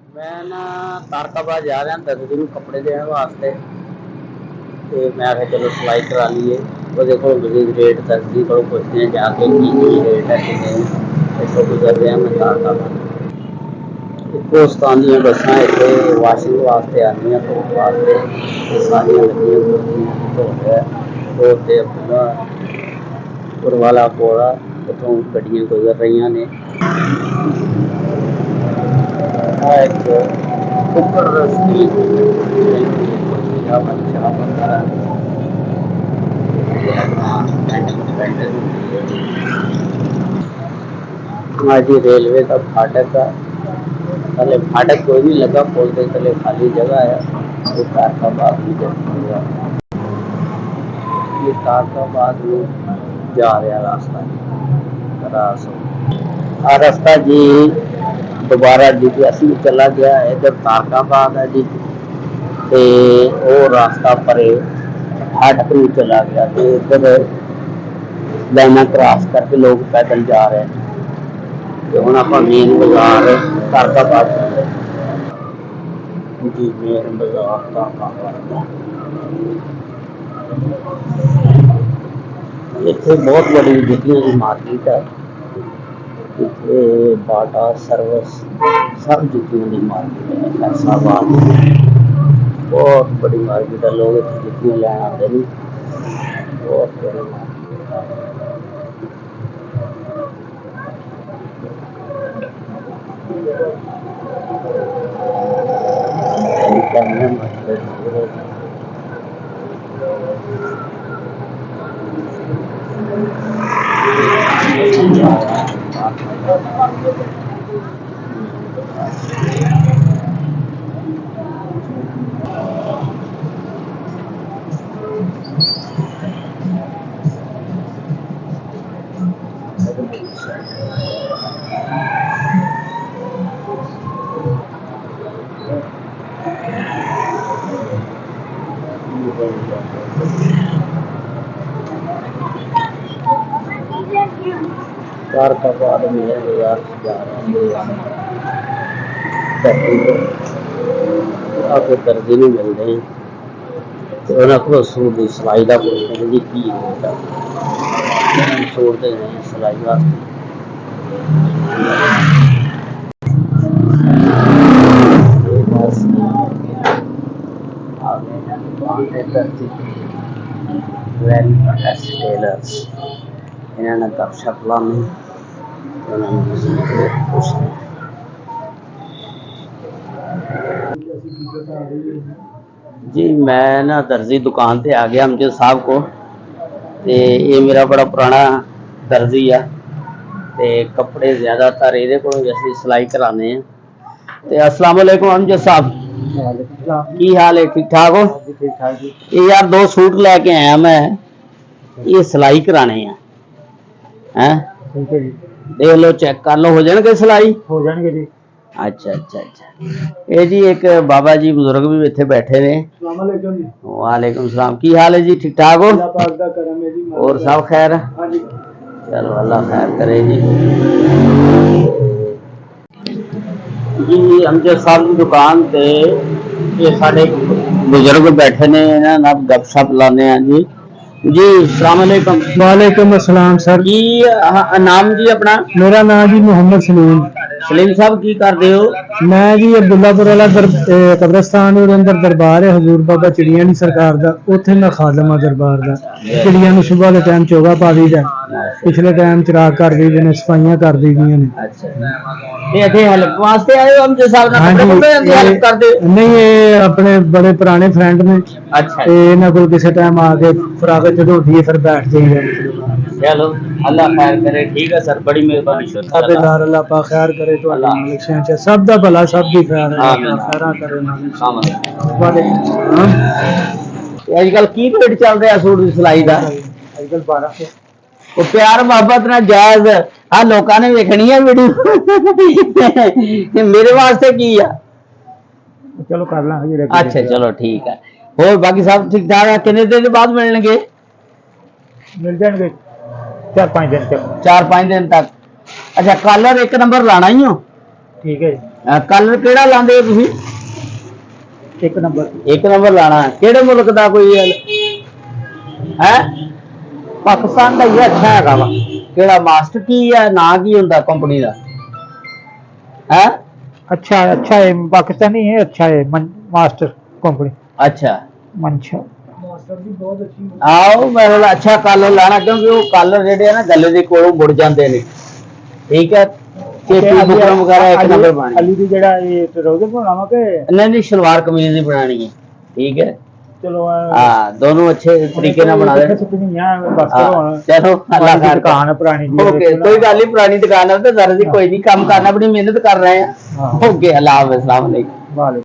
मैं ना तारकाबाद जा रहा दर्जी ਨੂੰ ਕੱਪੜੇ ਦੇਣ ਵਾਸਤੇ ਤੇ ਮੈਂ ਕਿਹਾ ਚਲੋ ਸਿਲਾਈ ਕਰਾ ਲਈਏ। ਉਹਦੇ ਕੋਲ ਰੇਟ ਦਰਜੀ ਕੋਲ ਪੁੱਛਦੇ ਆ ਜਾ ਕੇ ਕੀ ਰੇਟ ਹੈ ਕਿੰਨੇ ਇੱਥੋਂ ਗੁਜ਼ਰ ਰਿਹਾ ਮੈਂ ਤਾਰਕਾਬਾਦ। ਇੱਕ ਉਸਤਾਨ ਦੀਆਂ ਬੱਸਾਂ ਇੱਥੇ ਵਾਸ਼ਿੰਗ ਵਾਸਤੇ ਆਉਂਦੀਆਂ ਧੋਣ ਵਾਸਤੇ ਇਹ ਸਾਰੀਆਂ ਲੱਗੀਆਂ ਹੋਈਆਂ ਧੋ ਰਿਹਾ ਉਹ ਤੇ ਆਪਣਾ ਪੁਰਵਾਲਾ ਕੋਲਾ ਉੱਥੋਂ ਗੱਡੀਆਂ ਗੁਜ਼ਰ ਰਹੀਆਂ ਨੇ। एक ऊपर रस्सी जी रेलवे का फाटक का पहले फाटक कोई नहीं लगा पुल के तले खाली जगह है। ये तारकाबाद भी जगह ये तारकाबाद में जा रहा रास्ता रास्ता जी दोबारा जीपीएस में चला गया है। इधर तारकाबाद है जी ते वो रास्ता परे फाटक में चला गया तो इधर लाइना क्रॉस करके लोग पैदल जा रहे हैं। तो हम आप मेन बाजार तारकाबाद जी मेन बाजार तारकाबाद इतने बहुत बड़ी जुतियों की मार्केट है। इतने बाटा सर्विस सब जुतियों की मार्केट है। फैसलाबाद बहुत बड़ी मार्केट है। लोग इतनी जुतियाँ लैन आते हैं बहुत बड़ी तारकाबाद में बाजार जा रहे दर्जी नहीं मिलते हैं तो उन्होंने सूट की सिलाई का पुछते जी की रेट है सूट दे सिलाई वास्ते। टेलर्स इन्होंने गपशप लानी जी। मैं ना दर्जी दुकान पे आ गया अमजद साहब को ते ये मेरा बड़ा पुराना दर्जी है ते कपड़े ज़्यादातर ये को असं सिलाई कराने हैं। ते अस्सलाम वालेकुम अमजद साहब की हाल है ठीक ठाक हो? ये यार दो सूट लेके आया मैं ये सिलाई कराने हैं देख लो चेक कर लो हो जाएंगे सिलाई हो जाएंगे जी। अच्छा अच्छा अच्छा ये जी एक बाबा जी बुजुर्ग भी इतने बैठे ने। वालेकुम सलाम की हाल है जी ठीक ठाक हो? और सब खैर चलो अल्लाह खैर करे जी। जी अमजद साहब की दुकान पे ये साढ़े बुजुर्ग बैठे ने इन्होंने गपशप लाने जी। जी अस्सलाम वालेकुम। वालेकुम अस्सलाम सर की नाम जी अपना? मेरा नाम जी मोहम्मद सलीम। सलीम साहब की करते हो? मैं जी अब्दुल्लापुर वाला कब्रस्तान अंदर दरबार है हजूर बाबा चिड़िया नी सरकार दा उत्थे मैं खादम हाँ दरबार दा। चिड़िया नूं सुबह के टाइम चोगा पा दी दा पिछले टाइम चिराग कर दी ने सफाइयां कर दी ने। हेल्प वास्ते आए हो अमजद साहब ना? कपड़े हेल्प कर दे? नहीं ये अपने बड़े पुराने फ्रेंड ने। अच्छा इन्हां कोल किसी टाइम आके फरागत जदों होती है फिर बैठ जाइए। चलो अल्लाह खैर करे ठीक है सर बड़ी मेहरबानी ताबेदार अल्लाह पाक खैर करे तो अल्लाह मालिक से सब दा भला सब दी खैर खैरा करे मालिक। वालेकुम आजकल की रेट चल रहा सूट की सिलाई का? आजकल 1200 वो प्यार मोहब्बत ना जायज आ लोगों ने देखनी है वीडियो मेरे वास्ते की है चलो कर लांगे। अच्छा चलो ठीक है और बाकी सब ठीक ठाक है? कितने दिन बाद मिलने मिल जाएंगे 4-5 दिन तक। 4-5 दिन तक। अच्छा कलर एक नंबर लाना ही हो? ठीक है ਕਲਰ ਕਿਹੜਾ ਲਾਉਂਦੇ ਹੋ ਤੁਸੀਂ? ਇੱਕ ਨੰਬਰ ਲਾਣਾ। ਕਿਹੜੇ ਮੁਲਕ ਦਾ ਕੋਈ ਹੈ? ਪਾਕਿਸਤਾਨ ਦਾ ਹੀ ਅੱਛਾ ਹੈਗਾ ਵਾ। ਕਿਹੜਾ ਮਾਸਟਰ ਕੀ ਹੈ, ਨਾਂ ਕੀ ਹੁੰਦਾ ਕੰਪਨੀ ਦਾ? ਹੈ अच्छा अच्छा है पाकिस्तानी है अच्छा है मास्टर कंपनी ਅੱਛਾ मंशा मास्टर भी बहुत अच्छी ਆਓ ਮਤਲਬ ਅੱਛਾ ਕਲਰ ਲਾਣਾ, ਕਿਉਂਕਿ ਉਹ ਕਲਰ ਜਿਹੜੇ ਆ ਨਾ ਗੱਲੇ ਦੇ ਕੋਲੋਂ ਮੁੜ ਜਾਂਦੇ ਨੇ। ਠੀਕ ਹੈ ਤੇ ਬੁਕਰਮ ਵਗੈਰਾ ਇੱਕ ਨੰਬਰ ਬਣਾਣੀ। ਅਲੀ ਦੀ ਜਿਹੜਾ ਇਹ ਟਰੋਜ਼ਰ ਬਣਾਵਾ ਕਿ नहीं सलवार कमीज ही बनानी है। ठीक है ਚਲੋ हाँ, दोनों अच्छे तरीके ना बना देना। बस हाँ, चलो अल्लाह खैर करे। दुकान पुरानी ओके कोई गल नहीं, पुरानी दुकान है तो दर्द कोई नहीं, काम करना, अपनी मेहनत कर रहे हैं। ओके अल्लाह हाफ़िज़, अस्सलाम वालेकुम।